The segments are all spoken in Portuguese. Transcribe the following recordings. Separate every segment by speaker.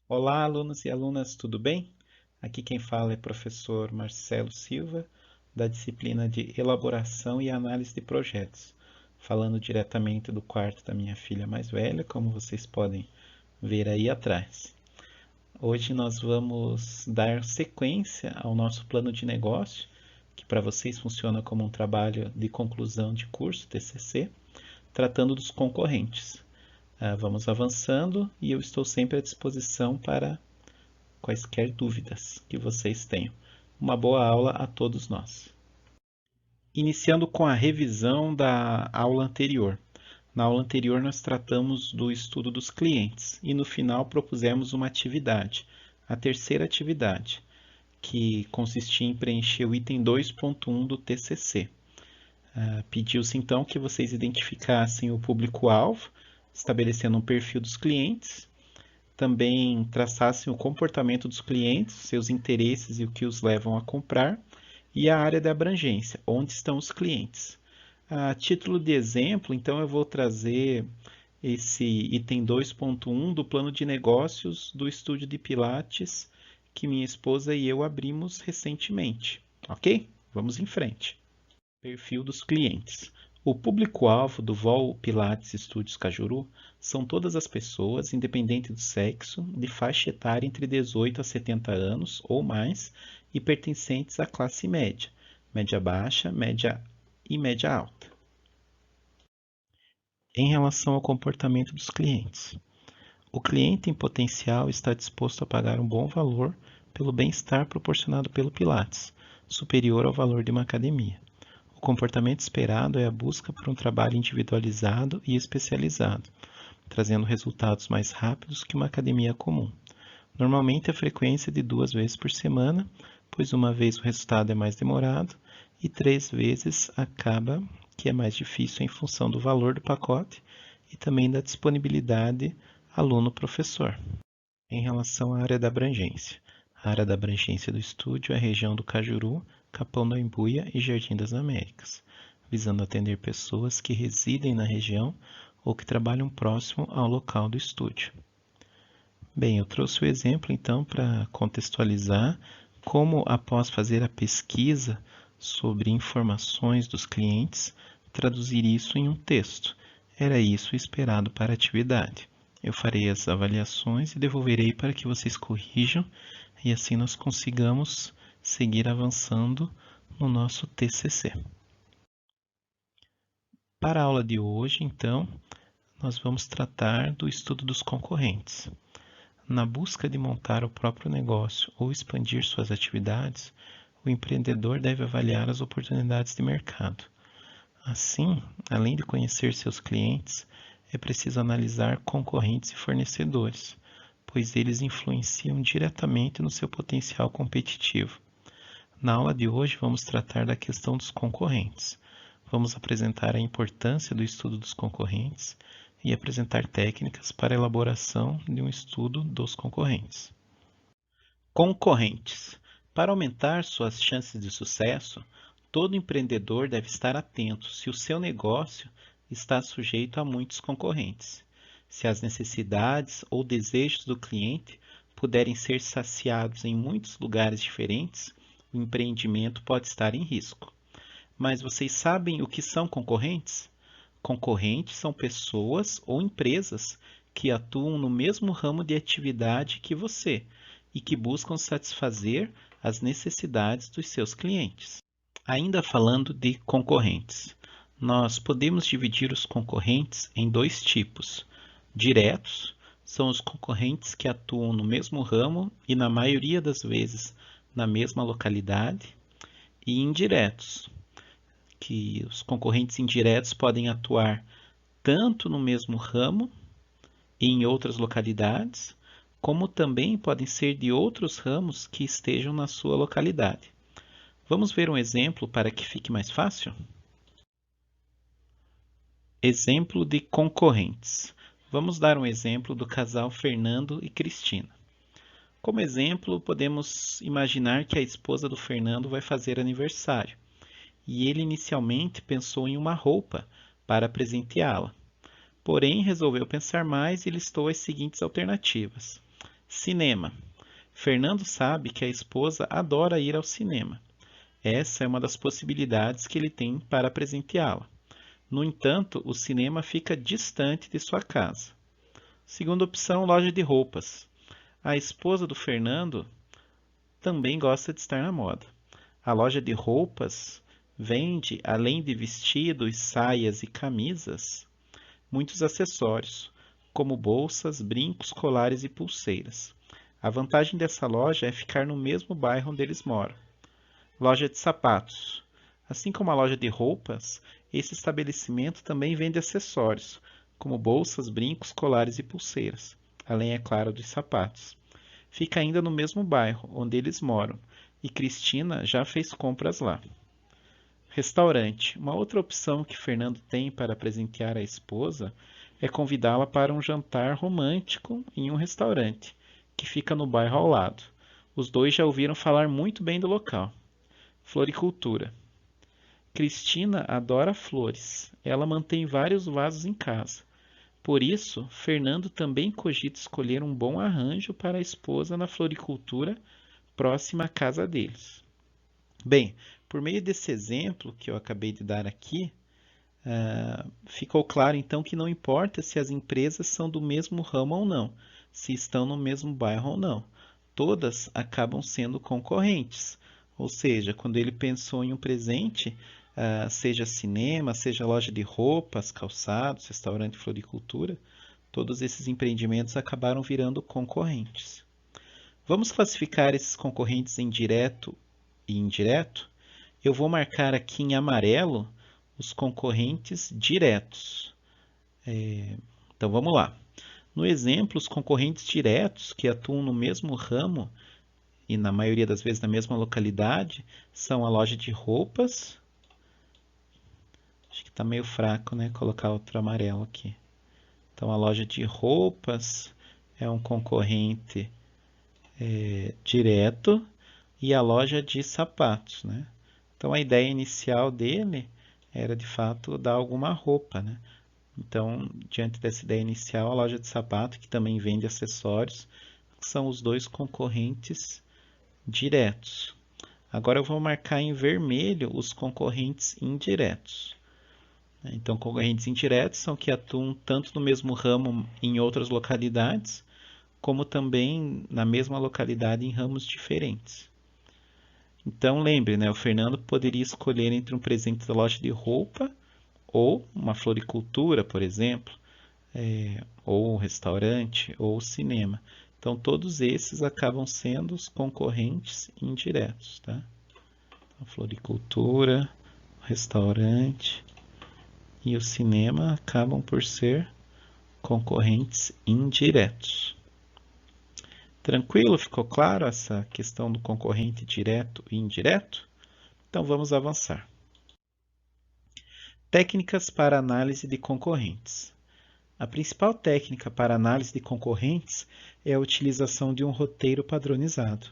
Speaker 1: Olá, alunos e alunas, tudo bem? Aqui quem fala é professor Marcelo Silva, da disciplina de Elaboração e Análise de Projetos, falando diretamente do quarto da minha filha mais velha, como vocês podem ver aí atrás. Hoje nós vamos dar sequência ao nosso plano de negócio, que para vocês funciona como um trabalho de conclusão de curso, TCC, tratando dos concorrentes. Vamos avançando e eu estou sempre à disposição para quaisquer dúvidas que vocês tenham. Uma boa aula a todos nós. Iniciando com a revisão da aula anterior. Na aula anterior, nós tratamos do estudo dos clientes e no final propusemos uma atividade, a terceira atividade, que consistia em preencher o item 2.1 do TCC. Pediu-se então que vocês identificassem o público-alvo, estabelecendo um perfil dos clientes, também traçassem o comportamento dos clientes, seus interesses e o que os levam a comprar, e a área de abrangência, onde estão os clientes. A título de exemplo, então eu vou trazer esse item 2.1 do plano de negócios do estúdio de Pilates que minha esposa e eu abrimos recentemente, ok? Vamos em frente. Perfil dos clientes. O público-alvo do VOL Pilates Studios Cajuru são todas as pessoas, independente do sexo, de faixa etária entre 18 a 70 anos ou mais e pertencentes à classe média, média baixa, média e média alta. Em relação ao comportamento dos clientes, o cliente em potencial está disposto a pagar um bom valor pelo bem-estar proporcionado pelo Pilates, superior ao valor de uma academia. O comportamento esperado é a busca por um trabalho individualizado e especializado, trazendo resultados mais rápidos que uma academia comum. Normalmente a frequência é de 2 vezes por semana, pois uma vez o resultado é mais demorado e 3 vezes acaba que é mais difícil em função do valor do pacote e também da disponibilidade aluno-professor. Em relação à área da abrangência. A área da abrangência do estúdio é a região do Cajuru, Capão da Embuia e Jardim das Américas, visando atender pessoas que residem na região ou que trabalham próximo ao local do estúdio. Bem, eu trouxe o exemplo então para contextualizar como, após fazer a pesquisa sobre informações dos clientes, traduzir isso em um texto. Era isso esperado para a atividade. Eu farei as avaliações e devolverei para que vocês corrijam e assim nós consigamos seguir avançando no nosso TCC. Para a aula de hoje, então, nós vamos tratar do estudo dos concorrentes. Na busca de montar o próprio negócio ou expandir suas atividades, o empreendedor deve avaliar as oportunidades de mercado. Assim, além de conhecer seus clientes, é preciso analisar concorrentes e fornecedores, pois eles influenciam diretamente no seu potencial competitivo. Na aula de hoje, vamos tratar da questão dos concorrentes. Vamos apresentar a importância do estudo dos concorrentes e apresentar técnicas para a elaboração de um estudo dos concorrentes. Concorrentes. Para aumentar suas chances de sucesso, todo empreendedor deve estar atento se o seu negócio está sujeito a muitos concorrentes. Se as necessidades ou desejos do cliente puderem ser saciados em muitos lugares diferentes, o empreendimento pode estar em risco. Mas vocês sabem o que são concorrentes? Concorrentes são pessoas ou empresas que atuam no mesmo ramo de atividade que você e que buscam satisfazer as necessidades dos seus clientes. Ainda falando de concorrentes, nós podemos dividir os concorrentes em dois tipos. Diretos são os concorrentes que atuam no mesmo ramo e, na maioria das vezes, na mesma localidade, e indiretos, que os concorrentes indiretos podem atuar tanto no mesmo ramo e em outras localidades, como também podem ser de outros ramos que estejam na sua localidade. Vamos ver um exemplo para que fique mais fácil? Exemplo de concorrentes. Vamos dar um exemplo do casal Fernando e Cristina. Como exemplo, podemos imaginar que a esposa do Fernando vai fazer aniversário e ele inicialmente pensou em uma roupa para presenteá-la. Porém, resolveu pensar mais e listou as seguintes alternativas: Cinema. Fernando sabe que a esposa adora ir ao cinema. Essa é uma das possibilidades que ele tem para presenteá-la. No entanto, o cinema fica distante de sua casa. Segunda opção, loja de roupas. A esposa do Fernando também gosta de estar na moda. A loja de roupas vende, além de vestidos, saias e camisas, muitos acessórios, como bolsas, brincos, colares e pulseiras. A vantagem dessa loja é ficar no mesmo bairro onde eles moram. Loja de sapatos. Assim como a loja de roupas, esse estabelecimento também vende acessórios, como bolsas, brincos, colares e pulseiras, além, é claro, dos sapatos. Fica ainda no mesmo bairro onde eles moram, e Cristina já fez compras lá. Restaurante. Uma outra opção que Fernando tem para presentear a esposa é convidá-la para um jantar romântico em um restaurante, que fica no bairro ao lado. Os dois já ouviram falar muito bem do local. Floricultura. Cristina adora flores. Ela mantém vários vasos em casa. Por isso, Fernando também cogita escolher um bom arranjo para a esposa na floricultura próxima à casa deles. Bem, por meio desse exemplo que eu acabei de dar aqui, ficou claro então que não importa se as empresas são do mesmo ramo ou não, se estão no mesmo bairro ou não, todas acabam sendo concorrentes. Ou seja, quando ele pensou em um presente, seja cinema, seja loja de roupas, calçados, restaurante, floricultura, todos esses empreendimentos acabaram virando concorrentes. Vamos classificar esses concorrentes em direto e indireto? Eu vou marcar aqui em amarelo os concorrentes diretos. Então vamos lá. No exemplo, os concorrentes diretos que atuam no mesmo ramo e na maioria das vezes na mesma localidade são a loja de roupas. Acho que está meio fraco, né? Colocar outro amarelo aqui. Então a loja de roupas é um concorrente direto e a loja de sapatos, né? Então a ideia inicial dele era de fato dar alguma roupa, né? Então, diante dessa ideia inicial, a loja de sapato, que também vende acessórios, são os dois concorrentes diretos. Agora eu vou marcar em vermelho os concorrentes indiretos. Então, concorrentes indiretos são que atuam tanto no mesmo ramo em outras localidades, como também na mesma localidade em ramos diferentes. Então, lembre, né, o Fernando poderia escolher entre um presente da loja de roupa ou uma floricultura, por exemplo, ou um restaurante, ou cinema. Então, todos esses acabam sendo os concorrentes indiretos, tá? A floricultura, o restaurante e o cinema acabam por ser concorrentes indiretos. Tranquilo? Ficou claro essa questão do concorrente direto e indireto? Então vamos avançar. Técnicas para análise de concorrentes. A principal técnica para análise de concorrentes é a utilização de um roteiro padronizado.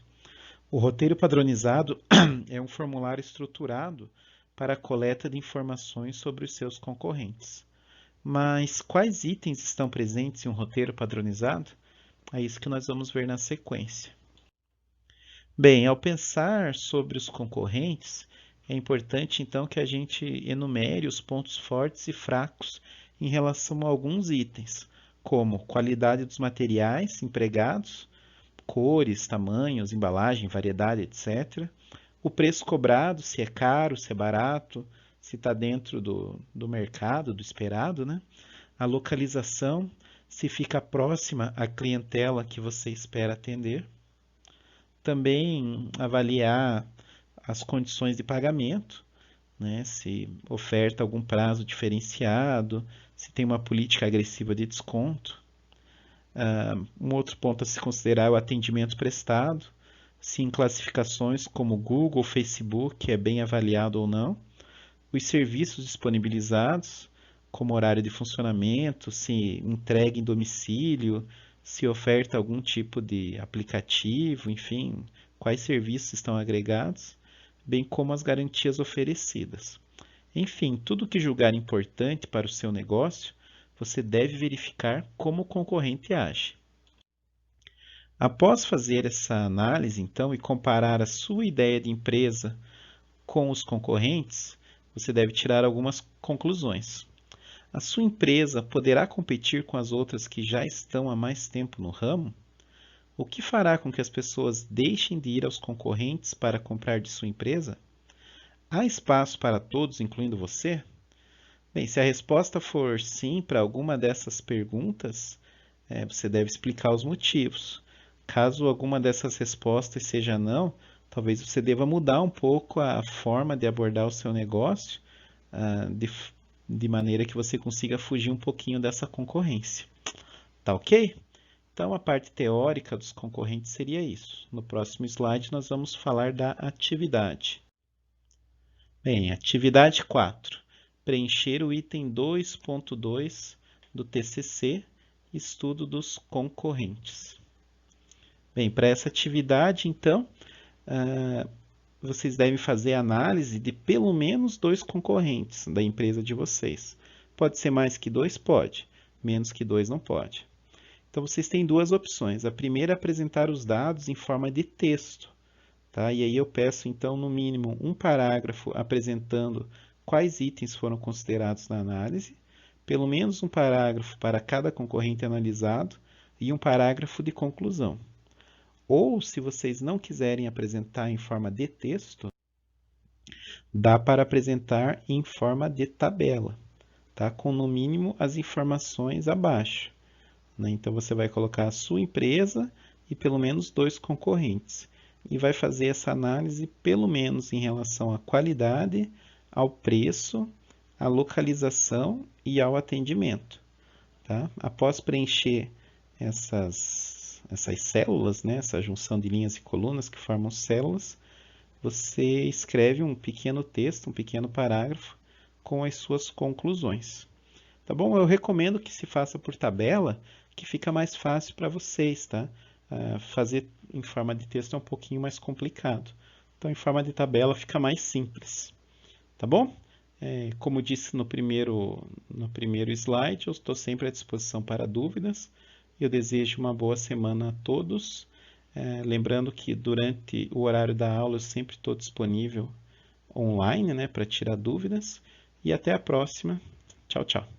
Speaker 1: O roteiro padronizado é um formulário estruturado para a coleta de informações sobre os seus concorrentes. Mas quais itens estão presentes em um roteiro padronizado? É isso que nós vamos ver na sequência. Bem, ao pensar sobre os concorrentes, é importante então que a gente enumere os pontos fortes e fracos em relação a alguns itens, como qualidade dos materiais empregados, cores, tamanhos, embalagem, variedade, etc. O preço cobrado, se é caro, se é barato, se está dentro do mercado, do esperado, né? A localização, se fica próxima à clientela que você espera atender. Também avaliar as condições de pagamento, né? Se oferta algum prazo diferenciado, se tem uma política agressiva de desconto. Um outro ponto a se considerar é o atendimento prestado, se em classificações como Google, Facebook é bem avaliado ou não, os serviços disponibilizados, como horário de funcionamento, se entrega em domicílio, se oferta algum tipo de aplicativo, enfim, quais serviços estão agregados, bem como as garantias oferecidas. Enfim, tudo que julgar importante para o seu negócio, você deve verificar como o concorrente age. Após fazer essa análise, então, e comparar a sua ideia de empresa com os concorrentes, você deve tirar algumas conclusões. A sua empresa poderá competir com as outras que já estão há mais tempo no ramo? O que fará com que as pessoas deixem de ir aos concorrentes para comprar de sua empresa? Há espaço para todos, incluindo você? Bem, se a resposta for sim para alguma dessas perguntas, você deve explicar os motivos. Caso alguma dessas respostas seja não, talvez você deva mudar um pouco a forma de abordar o seu negócio, ah, de, de maneira que você consiga fugir um pouquinho dessa concorrência. Tá ok? Então, a parte teórica dos concorrentes seria isso. No próximo slide, nós vamos falar da atividade. Bem, atividade 4. Preencher o item 2.2 do TCC, estudo dos concorrentes. Bem, para essa atividade, então, vocês devem fazer análise de pelo menos 2 concorrentes da empresa de vocês. Pode ser mais que 2? Pode. Menos que 2 não pode. Então, vocês têm duas opções. A primeira é apresentar os dados em forma de texto. Tá? E aí eu peço, então, no mínimo, um parágrafo apresentando quais itens foram considerados na análise, pelo menos um parágrafo para cada concorrente analisado e um parágrafo de conclusão. Ou, se vocês não quiserem apresentar em forma de texto, dá para apresentar em forma de tabela, tá? Com no mínimo as informações abaixo. Né? Então você vai colocar a sua empresa e pelo menos 2 concorrentes. E vai fazer essa análise pelo menos em relação à qualidade, ao preço, à localização e ao atendimento. Tá? Após preencher essas células, né? Essa junção de linhas e colunas que formam células, você escreve um pequeno texto, um pequeno parágrafo com as suas conclusões. Tá bom? Eu recomendo que se faça por tabela, que fica mais fácil para vocês, tá? Fazer em forma de texto é um pouquinho mais complicado. Então, em forma de tabela fica mais simples. Tá bom? Como disse no primeiro slide, eu estou sempre à disposição para dúvidas. Eu desejo uma boa semana a todos. Lembrando que durante o horário da aula eu sempre estou disponível online, né, para tirar dúvidas. E até a próxima. Tchau, tchau.